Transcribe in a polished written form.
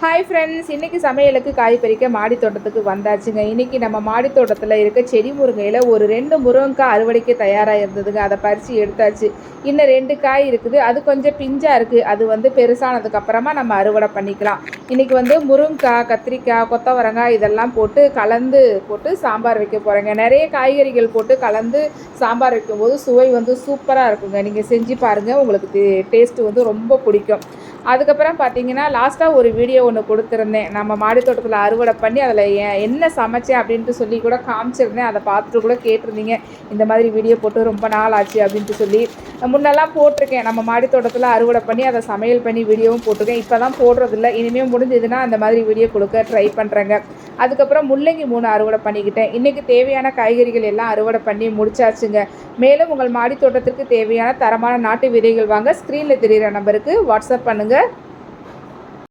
Hi friends, இன்றைக்கி சமையலுக்கு காய் பறிக்க மாடி தோட்டத்துக்கு வந்தாச்சுங்க. இன்றைக்கி நம்ம மாடி தோட்டத்தில் இருக்க செடி முருங்கையில் ஒரு 2 முருங்கைக்காய் அறுவடைக்கு தயாராக இருந்ததுங்க. அதை பறித்து எடுத்தாச்சு. இன்னும் 2 காய் இருக்குது. அது கொஞ்சம் பிஞ்சாக இருக்குது. அது பெருசானதுக்கப்புறமா நம்ம அறுவடை பண்ணிக்கலாம். இன்றைக்கி முருங்கைக்காய், கத்திரிக்காய், கொத்தவரங்காய் இதெல்லாம் போட்டு சாம்பார் வைக்க போகிறேங்க. நிறைய காய்கறிகள் போட்டு கலந்து சாம்பார் வைக்கும்போது சுவை சூப்பராக இருக்குங்க. நீங்கள் செஞ்சு பாருங்கள், உங்களுக்கு டேஸ்ட்டு ரொம்ப பிடிக்கும். அதுக்கப்புறம் பார்த்தீங்கன்னா, லாஸ்ட்டாக ஒரு வீடியோ ஒன்று கொடுத்துருந்தேன். நம்ம மாடி தோட்டத்தில் அறுவடை பண்ணி அதில் என்ன சமைச்சேன் அப்படின்ட்டு சொல்லி கூட காமிச்சிருந்தேன். அதை பார்த்துட்டு கூட கேட்டிருந்தீங்க, இந்த மாதிரி வீடியோ போட்டு ரொம்ப நாள் ஆச்சு அப்படின்ட்டு சொல்லி. முன்னெல்லாம் போட்டிருக்கேன், நம்ம மாடி தோட்டத்தில் அறுவடை பண்ணி அதை சமையல் பண்ணி வீடியோவும் போட்டிருக்கேன். இப்போ தான் போடுறதில்ல. இனிமேல் முடிஞ்சதுன்னா அந்த மாதிரி வீடியோ கொடுக்க ட்ரை பண்ணுறேங்க. அதுக்கப்புறம் முள்ளங்கி 3 அறுவடை பண்ணிக்கிட்டேன். இன்றைக்கி தேவையான காய்கறிகள் எல்லாம் அறுவடை பண்ணி முடிச்சாச்சுங்க. மேலும் உங்கள் மாடி தோட்டத்திற்கு தேவையான தரமான நாட்டு விதைகள் வாங்க ஸ்க்ரீனில் தெரிகிற நம்பருக்கு வாட்ஸ்அப் பண்ணுங்கள்.